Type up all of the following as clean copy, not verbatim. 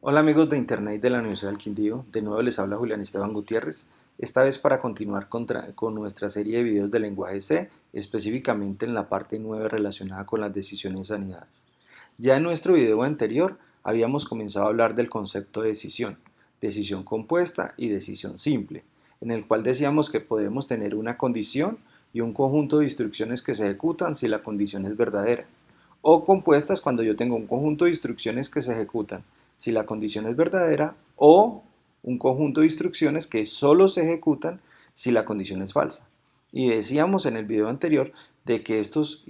Hola amigos de Internet de la Universidad del Quindío, de nuevo les habla Julián Esteban Gutiérrez, esta vez para continuar con nuestra serie de videos de lenguaje C, específicamente en la parte 9 relacionada con las decisiones anidadas. Ya en nuestro video anterior habíamos comenzado a hablar del concepto de decisión, decisión compuesta y decisión simple, en el cual decíamos que podemos tener una condición y un conjunto de instrucciones que se ejecutan si la condición es verdadera, o compuestas cuando yo tengo un conjunto de instrucciones que se ejecutan si la condición es verdadera o un conjunto de instrucciones que solo se ejecutan si la condición es falsa. Y decíamos en el video anterior de que estos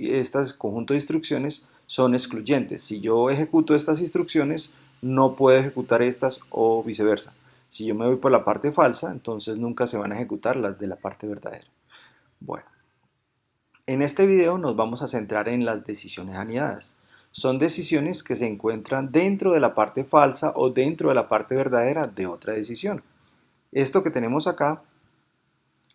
conjuntos de instrucciones son excluyentes. Si yo ejecuto estas instrucciones, no puedo ejecutar estas o viceversa. Si yo me voy por la parte falsa, entonces nunca se van a ejecutar las de la parte verdadera. Bueno, en este video nos vamos a centrar en las decisiones anidadas. Son decisiones que se encuentran dentro de la parte falsa o dentro de la parte verdadera de otra decisión. Esto que tenemos acá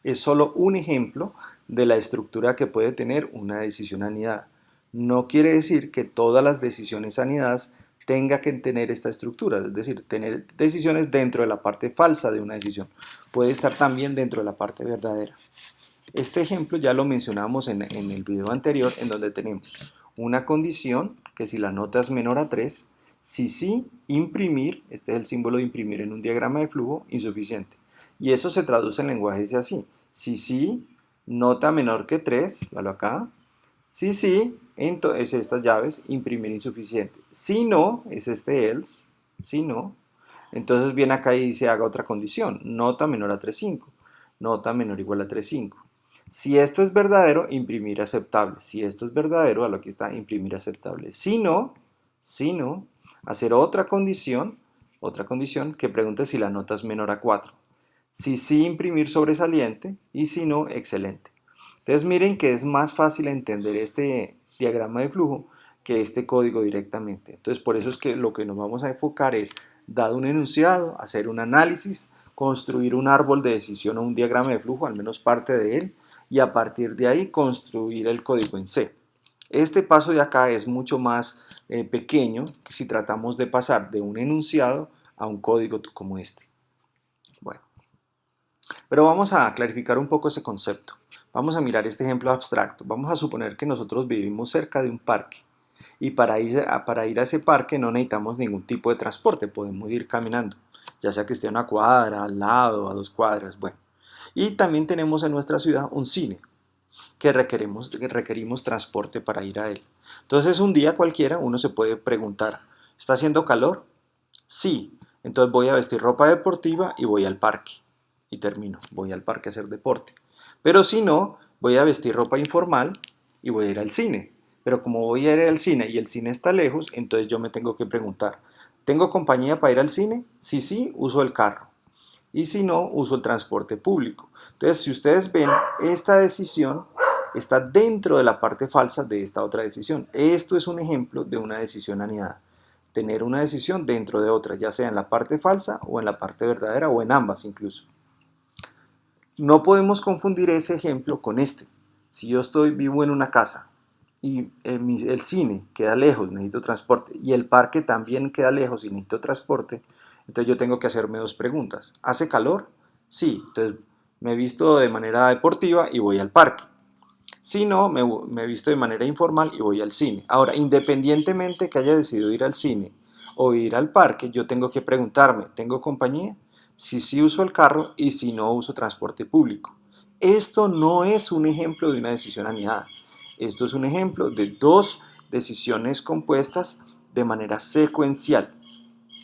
es solo un ejemplo de la estructura que puede tener una decisión anidada. No quiere decir que todas las decisiones anidadas tengan que tener esta estructura, es decir, tener decisiones dentro de la parte falsa de una decisión. Puede estar también dentro de la parte verdadera. Este ejemplo ya lo mencionamos en el video anterior, en donde tenemos una condición que si la nota es menor a 3, si sí, imprimir, este es el símbolo de imprimir en un diagrama de flujo, insuficiente. Y eso se traduce en lenguaje así. Si sí, nota menor que 3, véalo acá. Si sí, entonces estas llaves, imprimir insuficiente. Si no, es este else, si no, entonces viene acá y dice haga otra condición, nota menor a 3,5, nota menor o igual a 3,5. Si esto es verdadero, imprimir aceptable. Si esto es verdadero, a lo que está, imprimir aceptable. Si no, hacer otra condición que pregunte si la nota es menor a 4. Si sí, imprimir sobresaliente y si no, excelente. Entonces miren que es más fácil entender este diagrama de flujo que este código directamente. Entonces por eso es que lo que nos vamos a enfocar es, dado un enunciado, hacer un análisis, construir un árbol de decisión o un diagrama de flujo, al menos parte de él, y a partir de ahí construir el código en C. Este paso de acá es mucho más pequeño que si tratamos de pasar de un enunciado a un código como este. Bueno, pero vamos a clarificar un poco ese concepto. Vamos a mirar este ejemplo abstracto. Vamos a suponer que nosotros vivimos cerca de un parque y para ir a ese parque no necesitamos ningún tipo de transporte, podemos ir caminando, ya sea que esté a una cuadra, al lado, a 2 cuadras, bueno. Y también tenemos en nuestra ciudad un cine que requerimos transporte para ir a él. Entonces un día cualquiera uno se puede preguntar, ¿está haciendo calor? Sí, entonces voy a vestir ropa deportiva y voy al parque. Y termino, voy al parque a hacer deporte. Pero si no, voy a vestir ropa informal y voy a ir al cine. Pero como voy a ir al cine y el cine está lejos, entonces yo me tengo que preguntar, ¿tengo compañía para ir al cine? Si sí, uso el carro. Y si no, uso el transporte público. Entonces, si ustedes ven, esta decisión está dentro de la parte falsa de esta otra decisión. Esto es un ejemplo de una decisión anidada. Tener una decisión dentro de otra, ya sea en la parte falsa o en la parte verdadera o en ambas incluso. No podemos confundir ese ejemplo con este. Si yo vivo en una casa y el cine queda lejos, necesito transporte, y el parque también queda lejos y necesito transporte, entonces yo tengo que hacerme dos preguntas. ¿Hace calor? Sí, entonces me visto de manera deportiva y voy al parque. Si no, me visto de manera informal y voy al cine. Ahora, independientemente que haya decidido ir al cine o ir al parque, yo tengo que preguntarme, ¿tengo compañía? Si sí uso el carro y si no uso transporte público. Esto no es un ejemplo de una decisión anidada. Esto es un ejemplo de dos decisiones compuestas de manera secuencial.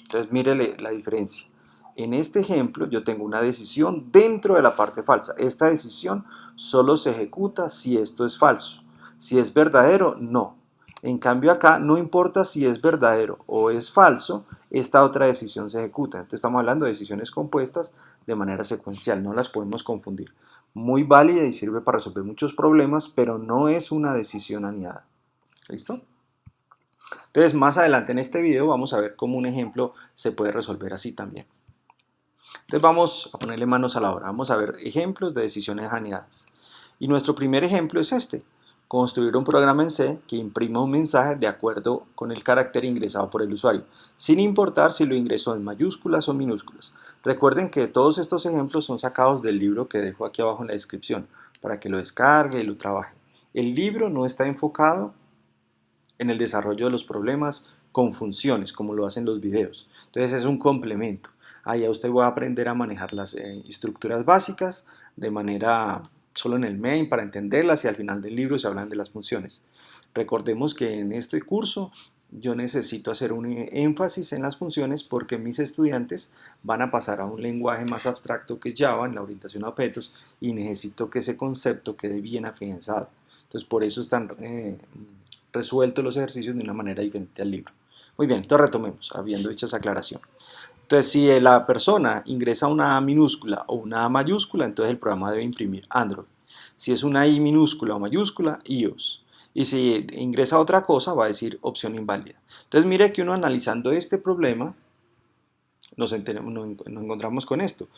Entonces, mírele la diferencia. En este ejemplo yo tengo una decisión dentro de la parte falsa. Esta decisión solo se ejecuta si esto es falso. Si es verdadero, no. En cambio acá no importa si es verdadero o es falso, esta otra decisión se ejecuta. Entonces estamos hablando de decisiones compuestas de manera secuencial, no las podemos confundir. Muy válida y sirve para resolver muchos problemas, pero no es una decisión anidada. ¿Listo? Entonces más adelante en este video vamos a ver cómo un ejemplo se puede resolver así también. Entonces vamos a ponerle manos a la obra, vamos a ver ejemplos de decisiones anidadas. Y nuestro primer ejemplo es este. Construir un programa en C que imprima un mensaje de acuerdo con el carácter ingresado por el usuario, sin importar si lo ingresó en mayúsculas o minúsculas. Recuerden que todos estos ejemplos son sacados del libro que dejo aquí abajo en la descripción, para que lo descargue y lo trabaje. El libro no está enfocado en el desarrollo de los problemas con funciones, como lo hacen los videos. Entonces es un complemento. Allá usted va a aprender a manejar las estructuras básicas de manera solo en el main para entenderlas y al final del libro se hablan de las funciones. Recordemos que en este curso yo necesito hacer un énfasis en las funciones porque mis estudiantes van a pasar a un lenguaje más abstracto que Java en la orientación a objetos y necesito que ese concepto quede bien afianzado. Entonces por eso están resueltos los ejercicios de una manera diferente al libro. Muy bien, entonces retomemos, habiendo hecho esa aclaración. Entonces, si la persona ingresa una A minúscula o una A mayúscula, entonces el programa debe imprimir Android. Si es una I minúscula o mayúscula, iOS. Y si ingresa otra cosa, va a decir opción inválida. Entonces, mire que uno analizando este problema, nos encontramos con esto.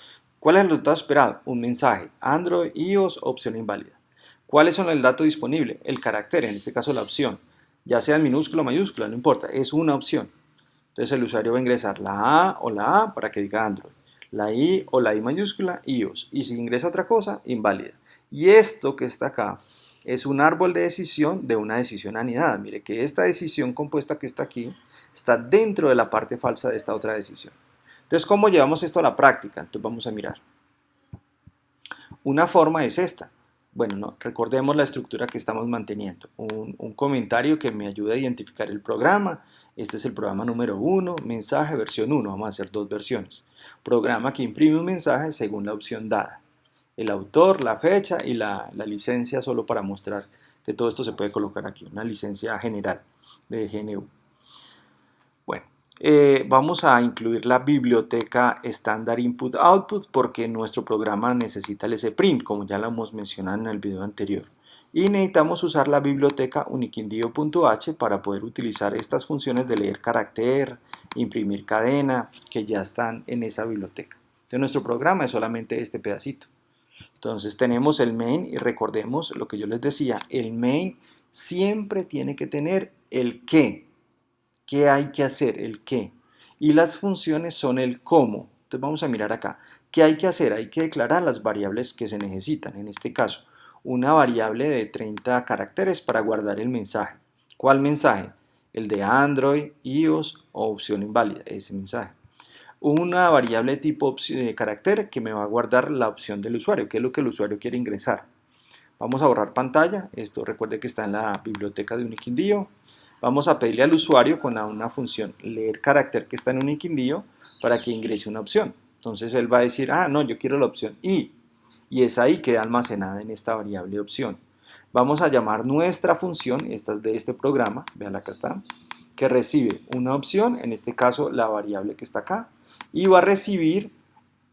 ¿Cuál es el resultado esperado? Un mensaje, Android, iOS, opción inválida. ¿Cuáles son el dato disponible? El carácter, en este caso la opción. Ya sea en minúscula o mayúscula, no importa, es una opción. Entonces el usuario va a ingresar la A o la A para que diga Android, la I o la I mayúscula, iOS. Y si ingresa otra cosa, inválida. Y esto que está acá es un árbol de decisión de una decisión anidada. Mire que esta decisión compuesta que está aquí está dentro de la parte falsa de esta otra decisión. Entonces, ¿cómo llevamos esto a la práctica? Entonces vamos a mirar. Una forma es esta. Bueno, no, recordemos la estructura que estamos manteniendo. Un comentario que me ayuda a identificar el programa. Este es el programa número 1, mensaje versión 1. Vamos a hacer dos versiones. Programa que imprime un mensaje según la opción dada. El autor, la fecha y la licencia solo para mostrar que todo esto se puede colocar aquí. Una licencia general de GNU. Bueno, vamos a incluir la biblioteca estándar input-output porque nuestro programa necesita el sprint, como ya lo hemos mencionado en el video anterior. Y necesitamos usar la biblioteca uniquindio.h para poder utilizar estas funciones de leer carácter, imprimir cadena, que ya están en esa biblioteca. Entonces nuestro programa es solamente este pedacito. Entonces tenemos el main y recordemos lo que yo les decía, el main siempre tiene que tener el qué. ¿Qué hay que hacer? El qué. Y las funciones son el cómo. Entonces vamos a mirar acá. ¿Qué hay que hacer? Hay que declarar las variables que se necesitan. En este caso, una variable de 30 caracteres para guardar el mensaje. ¿Cuál mensaje? El de Android, iOS o opción inválida. Ese mensaje. Una variable de tipo carácter que me va a guardar la opción del usuario, que es lo que el usuario quiere ingresar. Vamos a borrar pantalla. Esto recuerde que está en la biblioteca de Uniquindio. Vamos a pedirle al usuario con una función leer carácter que está en Uniquindio para que ingrese una opción. Entonces él va a decir, ah, no, yo quiero la opción I. Y es ahí que queda almacenada en esta variable opción. Vamos a llamar nuestra función, esta es de este programa, vean acá está, que recibe una opción, en este caso la variable que está acá, y va a recibir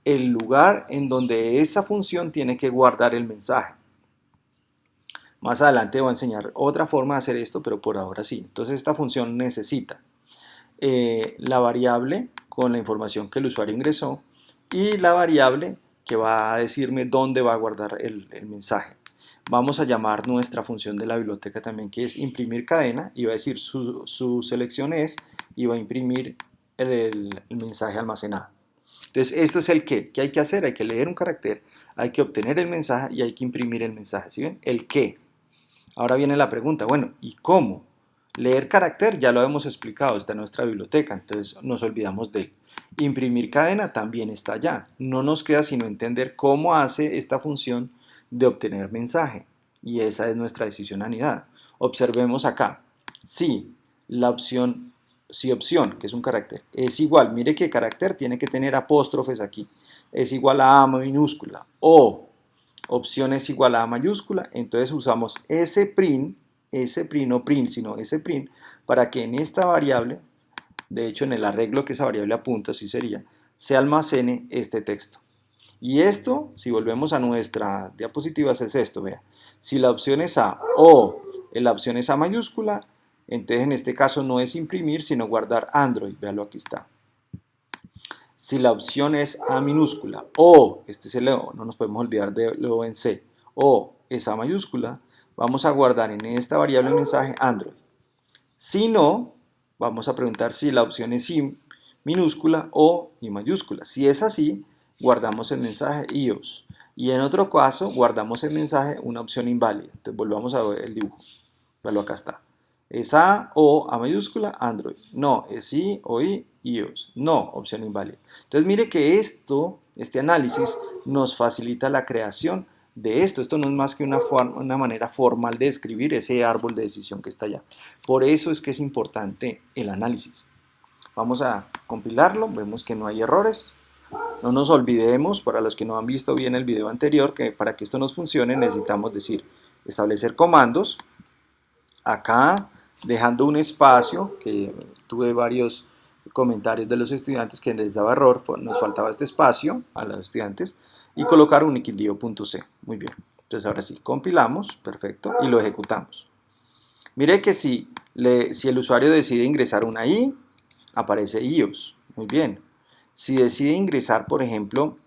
el lugar en donde esa función tiene que guardar el mensaje. Más adelante voy a enseñar otra forma de hacer esto, pero por ahora sí. Entonces esta función necesita la variable con la información que el usuario ingresó y la variable que va a decirme dónde va a guardar el mensaje. Vamos a llamar nuestra función de la biblioteca también, que es imprimir cadena, y va a decir su selección es, y va a imprimir el mensaje almacenado. Entonces esto es el qué. ¿Qué hay que hacer? Hay que leer un carácter, hay que obtener el mensaje y hay que imprimir el mensaje. ¿Sí ven? El qué. Ahora viene la pregunta, bueno, ¿y cómo? Leer carácter ya lo hemos explicado, está en nuestra biblioteca, entonces nos olvidamos de él. Imprimir cadena también está allá. No nos queda sino entender cómo hace esta función de obtener mensaje. Y esa es nuestra decisión anidada. Observemos acá. Si la opción, si opción, que es un carácter, es igual, mire que carácter tiene que tener apóstrofes aquí. Es igual a minúscula. O opción es igual a A mayúscula, entonces usamos sprint, no print, sino sprint, para que en esta variable, de hecho en el arreglo que esa variable apunta, así sería, se almacene este texto. Y esto, si volvemos a nuestra diapositiva, es esto, vea. Si la opción es A o la opción es A mayúscula, entonces en este caso no es imprimir, sino guardar Android, véalo aquí está. Si la opción es A minúscula o, este es el O, no nos podemos olvidar de lo en C, o es A mayúscula, vamos a guardar en esta variable mensaje Android. Si no, vamos a preguntar si la opción es I minúscula o I mayúscula. Si es así, guardamos el mensaje iOS. Y en otro caso, guardamos el mensaje una opción inválida. Entonces volvamos a ver el dibujo. Bueno, acá está. ¿Es A o A mayúscula? Android. No, es I o I, iOS. No, opción inválida. Entonces mire que este análisis nos facilita la creación de esto. Esto no es más que una manera formal de escribir ese árbol de decisión que está allá. Por eso es que es importante el análisis. Vamos a compilarlo, vemos que no hay errores. No nos olvidemos, para los que no han visto bien el video anterior, que para que esto nos funcione necesitamos establecer comandos. Acá, dejando un espacio, que tuve varios comentarios de los estudiantes que les daba error, nos faltaba este espacio a los estudiantes, y colocar un uniquindio.c. Muy bien. Entonces ahora sí, compilamos, perfecto, y lo ejecutamos. Mire que si el usuario decide ingresar una I, aparece iOS. Muy bien. Si decide ingresar, por ejemplo,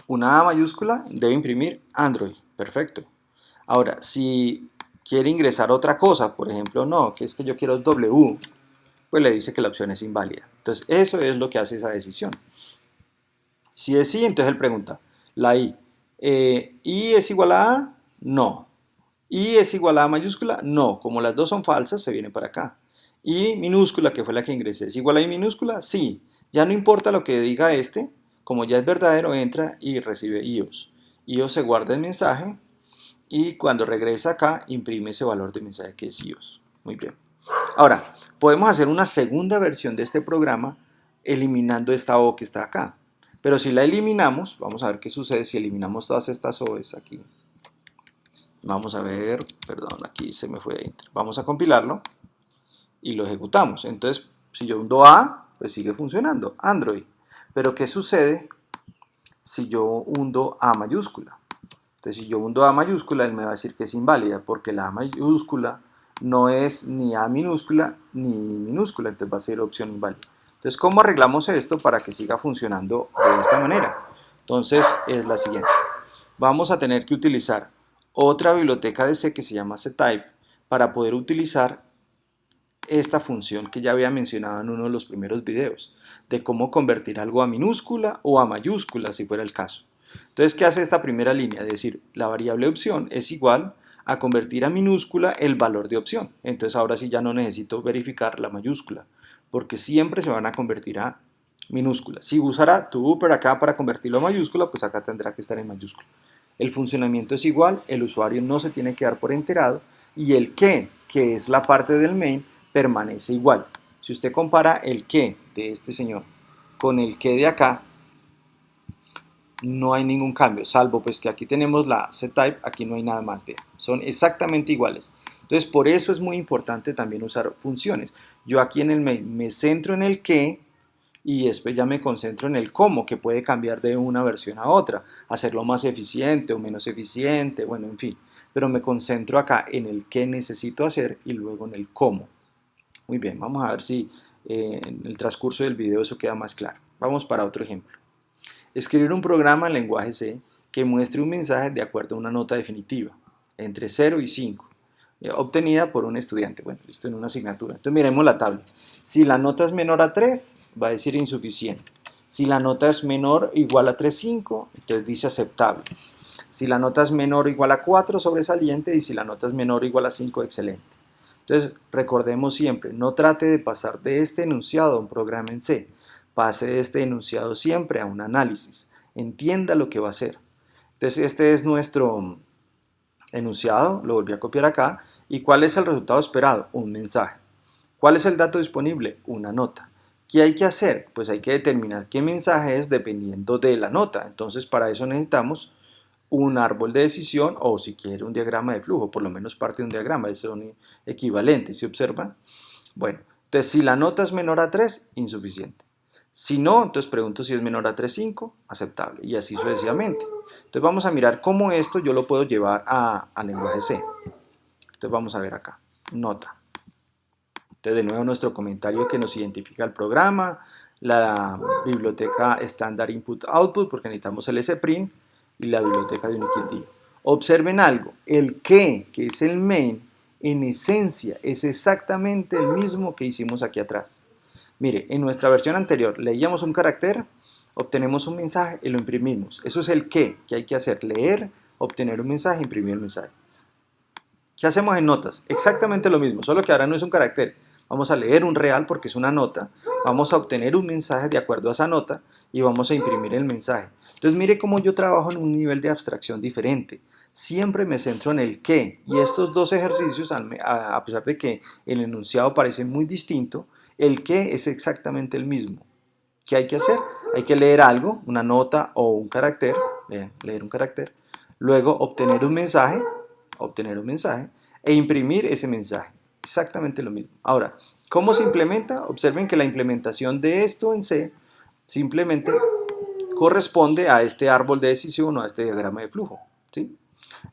una A mayúscula, debe imprimir Android. Perfecto. Ahora, si quiere ingresar otra cosa, por ejemplo, no, que es que yo quiero W, pues le dice que la opción es inválida. Entonces, eso es lo que hace esa decisión. Si es sí, entonces él pregunta, la I. ¿I es igual a A? No. ¿I es igual a A mayúscula? No. Como las dos son falsas, se viene para acá. ¿I minúscula, que fue la que ingresé, es igual a I minúscula? Sí. Ya no importa lo que diga este, como ya es verdadero, entra y recibe iOS. iOS se guarda el mensaje y cuando regresa acá, imprime ese valor de mensaje que es iOS. Muy bien. Ahora, podemos hacer una segunda versión de este programa eliminando esta O que está acá. Pero si la eliminamos, vamos a ver qué sucede si eliminamos todas estas O's aquí. Vamos a ver, perdón, aquí se me fue Enter. Vamos a compilarlo y lo ejecutamos. Entonces, si yo hundo A, pues sigue funcionando, Android. Pero ¿qué sucede si yo hundo A mayúscula? Entonces, si yo hundo A mayúscula, él me va a decir que es inválida, porque la A mayúscula no es ni A minúscula ni minúscula, entonces va a ser opción inválida. Entonces, ¿cómo arreglamos esto para que siga funcionando de esta manera? Entonces, es la siguiente. Vamos a tener que utilizar otra biblioteca de C que se llama ctype para poder utilizar esta función que ya había mencionado en uno de los primeros videos, de cómo convertir algo a minúscula o a mayúscula, si fuera el caso. Entonces, ¿qué hace esta primera línea? Es decir, la variable opción es igual a convertir a minúscula el valor de opción. Entonces, ahora sí ya no necesito verificar la mayúscula, porque siempre se van a convertir a minúscula. Si usara tu upper acá para convertirlo a mayúscula, pues acá tendrá que estar en mayúscula. El funcionamiento es igual, el usuario no se tiene que dar por enterado y el que es la parte del main, permanece igual. Si usted compara el que de este señor con el que de acá, no hay ningún cambio, salvo pues que aquí tenemos la ctype, aquí no hay nada más, vean, son exactamente iguales. Entonces por eso es muy importante también usar funciones. Yo aquí en el main me centro en el que y después ya me concentro en el cómo, que puede cambiar de una versión a otra, hacerlo más eficiente o menos eficiente, bueno, en fin. Pero me concentro acá en el qué necesito hacer y luego en el cómo. Muy bien, vamos a ver si en el transcurso del video eso queda más claro. Vamos para otro ejemplo. Escribir un programa en lenguaje C que muestre un mensaje de acuerdo a una nota definitiva, entre 0 y 5, obtenida por un estudiante, bueno, esto en una asignatura. Entonces miremos la tabla. Si la nota es menor a 3, va a decir insuficiente. Si la nota es menor o igual a 3,5, entonces dice aceptable. Si la nota es menor o igual a 4, sobresaliente, y si la nota es menor o igual a 5, excelente. Entonces, recordemos siempre, no trate de pasar de este enunciado a un programa en C. Pase de este enunciado siempre a un análisis. Entienda lo que va a hacer. Entonces, este es nuestro enunciado, lo volví a copiar acá. ¿Y cuál es el resultado esperado? Un mensaje. ¿Cuál es el dato disponible? Una nota. ¿Qué hay que hacer? Pues hay que determinar qué mensaje es dependiendo de la nota. Entonces, para eso necesitamos un árbol de decisión o si quiere un diagrama de flujo, por lo menos parte de un diagrama, son equivalentes, ¿se observan? Bueno, entonces si la nota es menor a 3, insuficiente. Si no, entonces pregunto si es menor a 3,5, aceptable, y así sucesivamente. Entonces vamos a mirar cómo esto yo lo puedo llevar a lenguaje C. Entonces vamos a ver acá, nota. Entonces de nuevo nuestro comentario que nos identifica el programa, la biblioteca estándar input output porque necesitamos el sprint y la biblioteca de Unique. Observen algo, el que es el main, en esencia es exactamente el mismo que hicimos aquí atrás. Mire, en nuestra versión anterior leíamos un carácter, obtenemos un mensaje y lo imprimimos. Eso es el que hay que hacer, leer, obtener un mensaje, imprimir el mensaje. ¿Qué hacemos en notas? Exactamente lo mismo, solo que ahora no es un carácter. Vamos a leer un real porque es una nota, vamos a obtener un mensaje de acuerdo a esa nota y vamos a imprimir el mensaje. Entonces mire cómo yo trabajo en un nivel de abstracción diferente. Siempre me centro en el qué, y estos dos ejercicios, a pesar de que el enunciado parece muy distinto, el qué es exactamente el mismo. ¿Qué hay que hacer? Hay que leer algo, una nota o un carácter, leer un carácter, luego obtener un mensaje e imprimir ese mensaje. Exactamente lo mismo. Ahora, ¿cómo se implementa? Observen que la implementación de esto en C simplemente corresponde a este árbol de decisión o a este diagrama de flujo, ¿sí?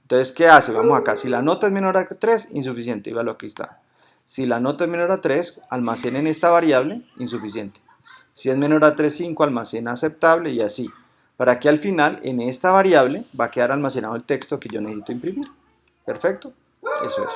Entonces, ¿qué hace? Vamos acá. Si la nota es menor a 3, insuficiente. Igual aquí está. Si la nota es menor a 3, almacenen esta variable, insuficiente. Si es menor a 3,5, almacena aceptable y así. Para que al final, en esta variable, va a quedar almacenado el texto que yo necesito imprimir. Perfecto. Eso es.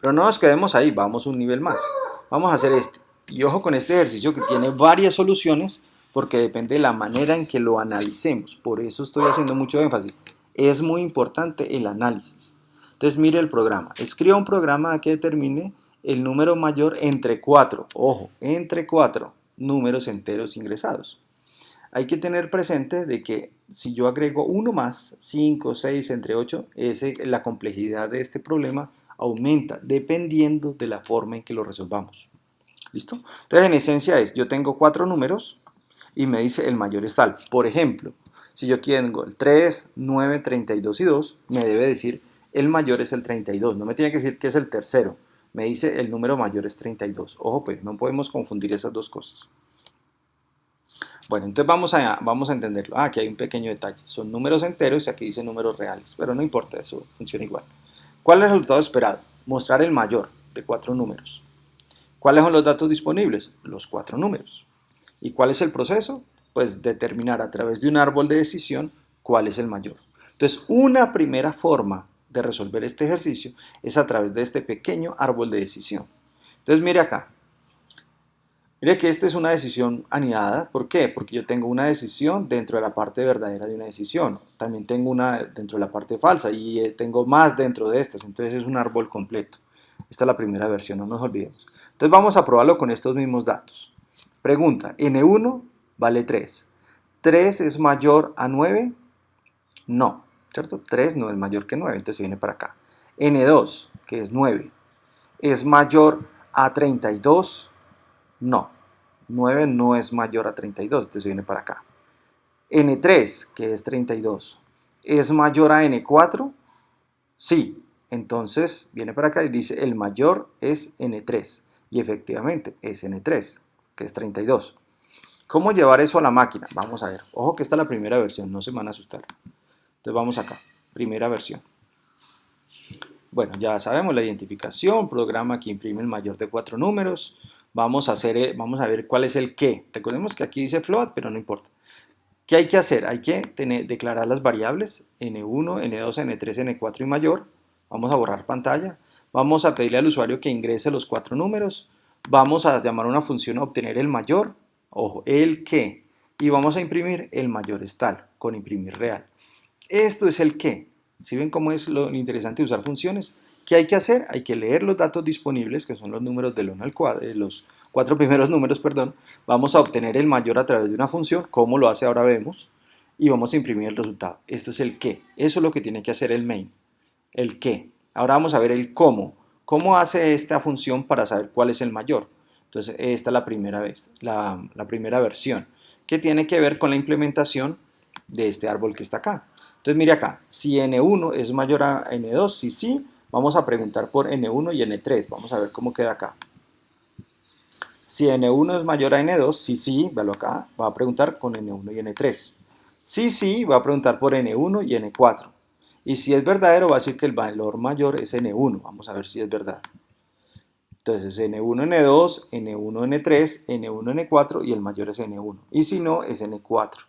Pero no nos quedemos ahí, vamos un nivel más. Vamos a hacer este. Y ojo con este ejercicio que tiene varias soluciones porque depende de la manera en que lo analicemos. Por eso estoy haciendo mucho énfasis. Es muy importante el análisis. Entonces mire el programa. Escriba un programa que determine el número mayor entre 4. Ojo, entre 4 números enteros ingresados. Hay que tener presente de que si yo agrego uno más, 5, 6, entre 8, la complejidad de este problema aumenta dependiendo de la forma en que lo resolvamos. ¿Listo? Entonces, en esencia yo tengo 4 números y me dice el mayor es tal. Por ejemplo, si yo tengo el 3, 9, 32 y 2, me debe decir el mayor es el 32. No me tiene que decir que es el tercero. Me dice el número mayor es 32. Ojo, pues no podemos confundir esas dos cosas. Bueno, entonces vamos a entenderlo. Aquí hay un pequeño detalle. Son números enteros y aquí dice números reales, pero no importa, eso funciona igual. ¿Cuál es el resultado esperado? Mostrar el mayor de 4 números. ¿Cuáles son los datos disponibles? Los 4 números. ¿Y cuál es el proceso? Pues determinar a través de un árbol de decisión cuál es el mayor. Entonces, una primera forma de resolver este ejercicio es a través de este pequeño árbol de decisión. Entonces, mire acá. Mire que esta es una decisión anidada. ¿Por qué? Porque yo tengo una decisión dentro de la parte verdadera de una decisión. También tengo una dentro de la parte falsa y tengo más dentro de estas. Entonces es un árbol completo. Esta es la primera versión, no nos olvidemos. Entonces vamos a probarlo con estos mismos datos. Pregunta, N1 vale 3. ¿3 es mayor a 9? No, ¿cierto? 3 no es mayor que 9, entonces viene para acá. N2, que es 9, ¿es mayor a 32? No, 9 no es mayor a 32, entonces viene para acá. N3, que es 32, ¿es mayor a N4? Sí, entonces viene para acá y dice el mayor es N3, y efectivamente es N3, que es 32. ¿Cómo llevar eso a la máquina? Vamos a ver, ojo que esta es la primera versión, no se van a asustar. Entonces vamos acá, primera versión. Bueno, ya sabemos la identificación, programa que imprime el mayor de 4 números. Vamos a ver cuál es el qué. Recordemos que aquí dice float, pero no importa. ¿Qué hay que hacer? Hay que declarar las variables N1, N2, N3, N4 y mayor. Vamos a borrar pantalla. Vamos a pedirle al usuario que ingrese los 4 números. Vamos a llamar a una función a obtener el mayor. Ojo, el qué. Y vamos a imprimir el mayor es tal, con imprimir real. Esto es el qué. ¿Sí ven cómo es lo interesante de usar funciones? ¿Qué hay que hacer? Hay que leer los datos disponibles, que son los números del 1 al cuadro, los 4 primeros números, perdón. Vamos a obtener el mayor a través de una función, como lo hace ahora vemos, y vamos a imprimir el resultado. Esto es el qué. Eso es lo que tiene que hacer el main. El qué. Ahora vamos a ver el cómo. ¿Cómo hace esta función para saber cuál es el mayor? Entonces, esta es la primera vez, la primera versión, que tiene que ver con la implementación de este árbol que está acá. Entonces mire acá, si N1 es mayor a N2, si sí, vamos a preguntar por N1 y N3. Vamos a ver cómo queda acá. Si N1 es mayor a N2, si sí, véalo acá, va a preguntar con N1 y N3. Si sí, va a preguntar por N1 y N4. Y si es verdadero, va a decir que el valor mayor es N1. Vamos a ver si es verdad. Entonces N1, N2, N1, N3, N1, N4 y el mayor es N1. Y si no, es N4.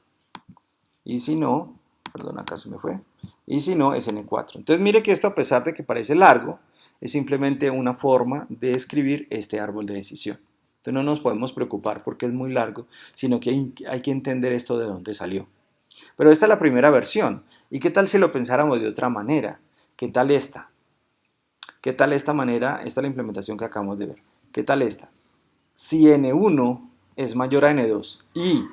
Y si no, perdón, acá se me fue. y si no es N4. Entonces mire que esto, a pesar de que parece largo, es simplemente una forma de escribir este árbol de decisión. Entonces no nos podemos preocupar porque es muy largo, sino que hay que entender esto de dónde salió. Pero esta es la primera versión. ¿Y qué tal si lo pensáramos de otra manera? ¿Qué tal esta? ¿Qué tal esta manera? Esta es la implementación que acabamos de ver. ¿Qué tal esta? Si N1 es mayor a N2 y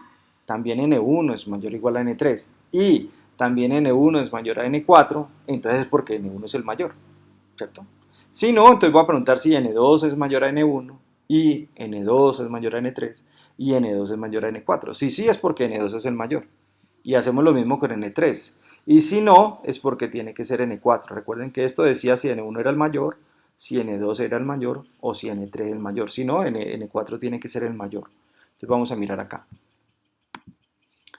también N1 es mayor o igual a N3 y también N1 es mayor a N4, entonces es porque N1 es el mayor, ¿cierto? Si no, entonces voy a preguntar si N2 es mayor a N1 y N2 es mayor a N3 y N2 es mayor a N4. Si sí es porque N2 es el mayor. Y hacemos lo mismo con N3. Y si no, es porque tiene que ser N4. Recuerden que esto decía si N1 era el mayor, si N2 era el mayor o si N3 el mayor. Si no, N4 tiene que ser el mayor. Entonces vamos a mirar acá.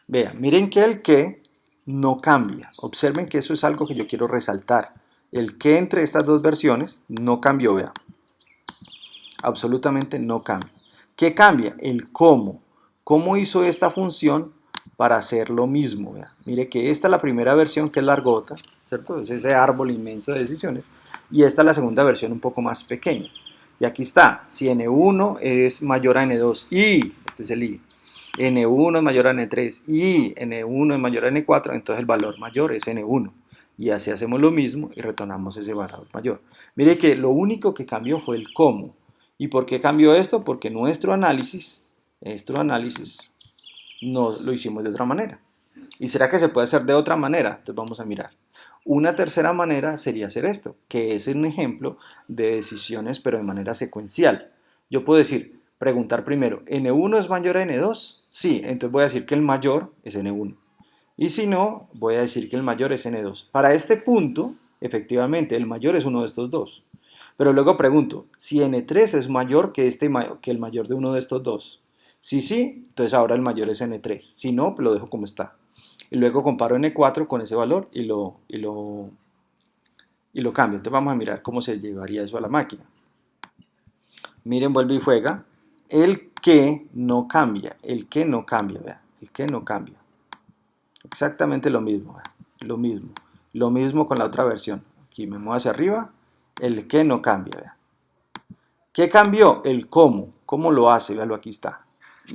Vean, miren que el que no cambia. Observen que eso es algo que yo quiero resaltar. El que entre estas dos versiones no cambió, vean. Absolutamente no cambia. ¿Qué cambia? El cómo. ¿Cómo hizo esta función para hacer lo mismo? Vean. Mire que esta es la primera versión, que es largota, ¿cierto? Es ese árbol inmenso de decisiones. Y esta es la segunda versión, un poco más pequeña. Y aquí está, si N1 es mayor a N2 y, este es el I, N1 es mayor a N3 y N1 es mayor a N4, entonces el valor mayor es N1. Y así hacemos lo mismo y retornamos ese valor mayor. Mire que lo único que cambió fue el cómo. ¿Y por qué cambió esto? Porque nuestro análisis no lo hicimos de otra manera. ¿Y será que se puede hacer de otra manera? Entonces vamos a mirar. Una tercera manera sería hacer esto, que es un ejemplo de decisiones pero de manera secuencial. Yo puedo decir, preguntar primero, ¿N1 es mayor a N2? Sí, entonces voy a decir que el mayor es N1. Y si no, voy a decir que el mayor es N2. Para este punto, efectivamente, el mayor es uno de estos dos. Pero luego pregunto, si N3 es mayor que el mayor de uno de estos dos. Si sí, entonces ahora el mayor es N3. Si no, pues lo dejo como está. Y luego comparo N4 con ese valor y lo cambio. Entonces vamos a mirar cómo se llevaría eso a la máquina. Miren, vuelve y juega. El que no cambia, vean, el que no cambia. Exactamente lo mismo, vean, lo mismo con la otra versión. Aquí me muevo hacia arriba, el que no cambia, vean. ¿Qué cambió? El cómo lo hace, véalo, aquí está.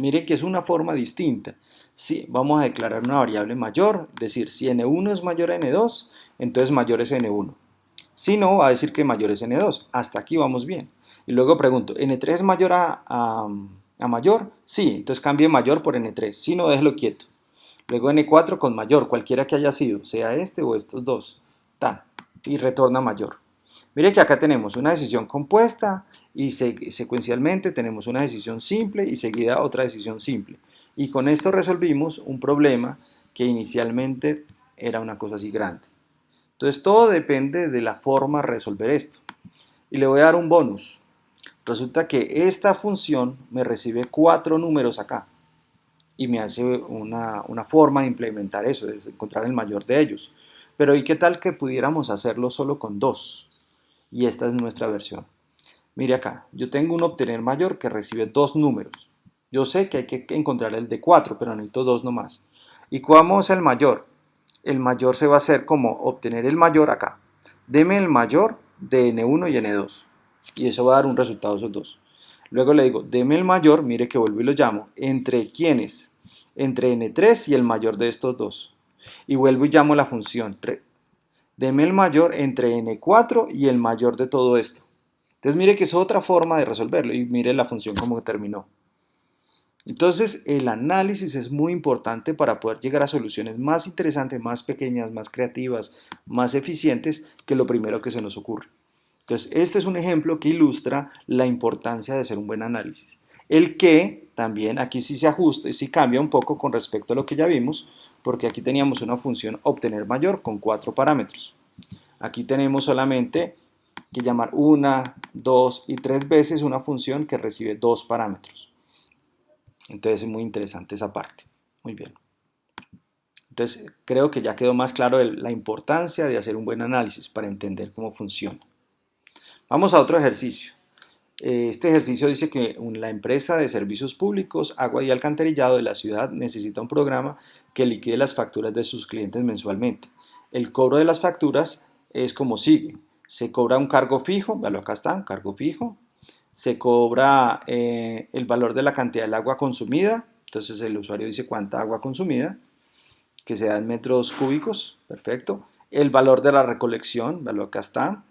Mire que es una forma distinta. Sí, vamos a declarar una variable mayor, es decir, si N1 es mayor a N2, entonces mayor es N1. Si no, va a decir que mayor es N2. Hasta aquí vamos bien. Y luego pregunto, ¿N3 es mayor a mayor? Sí, entonces cambie mayor por N3. Si no, déjelo quieto. Luego N4 con mayor, cualquiera que haya sido, sea este o estos dos. Tan, y retorna mayor. Mire que acá tenemos una decisión compuesta y secuencialmente tenemos una decisión simple y seguida otra decisión simple. Y con esto resolvimos un problema que inicialmente era una cosa así grande. Entonces todo depende de la forma de resolver esto. Y le voy a dar un bonus. Resulta que esta función me recibe 4 números acá y me hace una forma de implementar eso, de encontrar el mayor de ellos. Pero ¿y qué tal que pudiéramos hacerlo solo con 2? Y esta es nuestra versión. Mire acá, yo tengo un obtener mayor que recibe 2 números. Yo sé que hay que encontrar el de 4, pero necesito 2 nomás. ¿Y cómo es el mayor? El mayor se va a hacer como obtener el mayor acá. Deme el mayor de N1 y N2. Y eso va a dar un resultado de esos dos. Luego le digo, deme el mayor, mire que vuelvo y lo llamo, ¿entre quiénes? Entre N3 y el mayor de estos dos. Y vuelvo y llamo la función, deme el mayor entre N4 y el mayor de todo esto. Entonces mire que es otra forma de resolverlo y mire la función como terminó. Entonces el análisis es muy importante para poder llegar a soluciones más interesantes, más pequeñas, más creativas, más eficientes que lo primero que se nos ocurre. Entonces este es un ejemplo que ilustra la importancia de hacer un buen análisis. El que también aquí sí se ajusta y sí cambia un poco con respecto a lo que ya vimos, porque aquí teníamos una función obtener mayor con 4 parámetros. Aquí tenemos solamente que llamar una, dos y 3 veces una función que recibe 2 parámetros. Entonces es muy interesante esa parte. Muy bien. Entonces creo que ya quedó más claro la importancia de hacer un buen análisis para entender cómo funciona. Vamos a otro ejercicio. Este ejercicio dice que la empresa de servicios públicos, agua y alcantarillado de la ciudad necesita un programa que liquide las facturas de sus clientes mensualmente. El cobro de las facturas es como sigue. Se cobra un cargo fijo, véalo acá está, un cargo fijo. Se cobra el valor de la cantidad del agua consumida, entonces el usuario dice cuánta agua consumida, que sea en metros cúbicos, perfecto. El valor de la recolección, véalo acá está.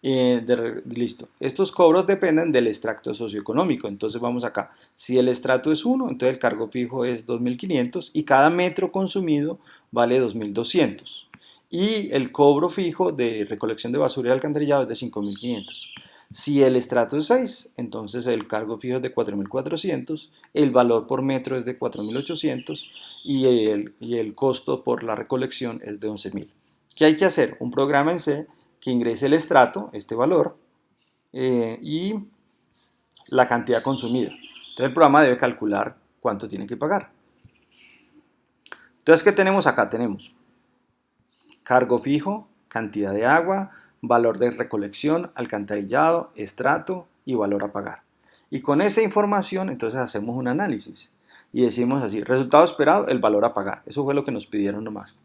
Listo. Estos cobros dependen del extracto socioeconómico. Entonces vamos acá. Si el estrato es 1, entonces el cargo fijo es 2.500 y cada metro consumido vale 2.200. Y el cobro fijo de recolección de basura y alcantarillado es de 5.500. Si el estrato es 6, entonces el cargo fijo es de 4.400, el valor por metro es de 4.800 y el costo por la recolección es de 11.000. ¿Qué hay que hacer? Un programa en C que ingrese el estrato, este valor, y la cantidad consumida. Entonces el programa debe calcular cuánto tiene que pagar. Entonces, ¿qué tenemos acá? Tenemos cargo fijo, cantidad de agua, valor de recolección, alcantarillado, estrato y valor a pagar. Y con esa información, entonces hacemos un análisis y decimos así, resultado esperado, el valor a pagar. Eso fue lo que nos pidieron nomás.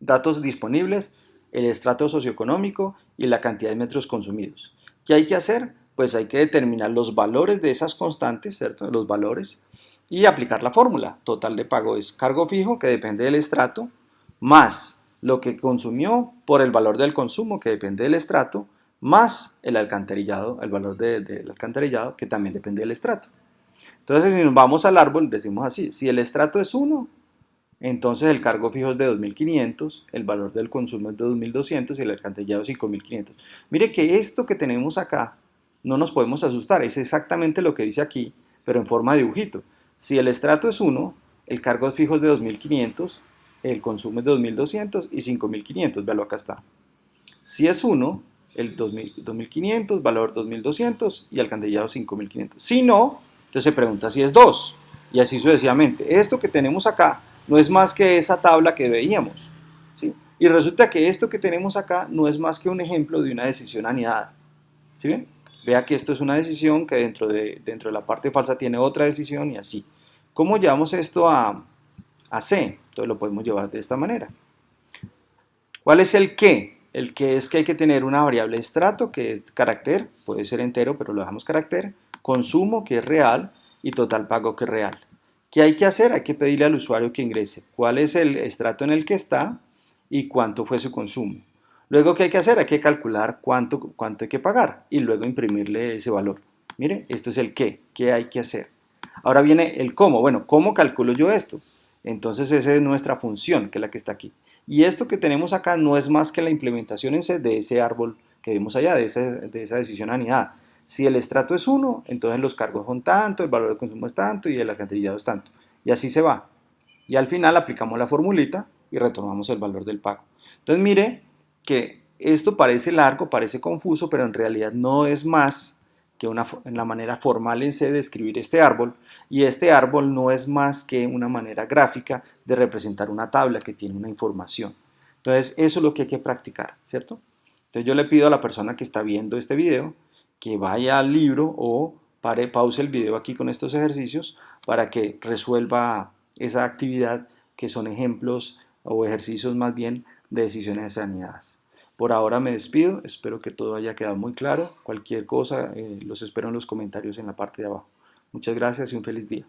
Datos disponibles, el estrato socioeconómico y la cantidad de metros consumidos. ¿Qué hay que hacer? Pues hay que determinar los valores de esas constantes, ¿cierto? Los valores, y aplicar la fórmula. Total de pago es cargo fijo, que depende del estrato, más lo que consumió por el valor del consumo, que depende del estrato, más el alcantarillado, el valor del alcantarillado, que también depende del estrato. Entonces, si nos vamos al árbol, decimos así, si el estrato es 1, entonces el cargo fijo es de 2.500, el valor del consumo es de 2.200 y el alcantarillado 5.500. Mire que esto que tenemos acá no nos podemos asustar, es exactamente lo que dice aquí, pero en forma de dibujito. Si el estrato es 1, el cargo fijo es de 2.500, el consumo es de 2.200 y 5.500, véalo acá está. Si es 1, el 2.500, valor 2.200 y alcantarillado 5.500. Si no, entonces se pregunta si es 2 y así sucesivamente. Esto que tenemos acá no es más que esa tabla que veíamos, ¿sí? Y resulta que esto que tenemos acá no es más que un ejemplo de una decisión anidada, ¿sí ven? Vea que esto es una decisión que dentro de la parte falsa tiene otra decisión y así. ¿Cómo llevamos esto a C? Entonces lo podemos llevar de esta manera. ¿Cuál es el qué? El qué es que hay que tener una variable estrato, que es carácter, puede ser entero, pero lo dejamos carácter, consumo, que es real, y total pago, que es real. ¿Qué hay que hacer? Hay que pedirle al usuario que ingrese cuál es el estrato en el que está y cuánto fue su consumo. Luego, ¿qué hay que hacer? Hay que calcular cuánto hay que pagar y luego imprimirle ese valor. Mire, esto es el qué hay que hacer. Ahora viene el cómo. Bueno, ¿cómo calculo yo esto? Entonces esa es nuestra función, que es la que está aquí. Y esto que tenemos acá no es más que la implementación en C de ese árbol que vimos allá, de esa decisión anidada. Si el estrato es 1, entonces los cargos son tanto, el valor de consumo es tanto y el alcantarillado es tanto. Y así se va. Y al final aplicamos la formulita y retornamos el valor del pago. Entonces mire que esto parece largo, parece confuso, pero en realidad no es más que la manera formal en C de escribir este árbol, y este árbol no es más que una manera gráfica de representar una tabla que tiene una información. Entonces eso es lo que hay que practicar, ¿cierto? Entonces yo le pido a la persona que está viendo este video que vaya al libro o pause el video aquí con estos ejercicios para que resuelva esa actividad, que son ejemplos o ejercicios más bien de decisiones anidadas. Por ahora me despido, espero que todo haya quedado muy claro. Cualquier cosa los espero en los comentarios en la parte de abajo. Muchas gracias y un feliz día.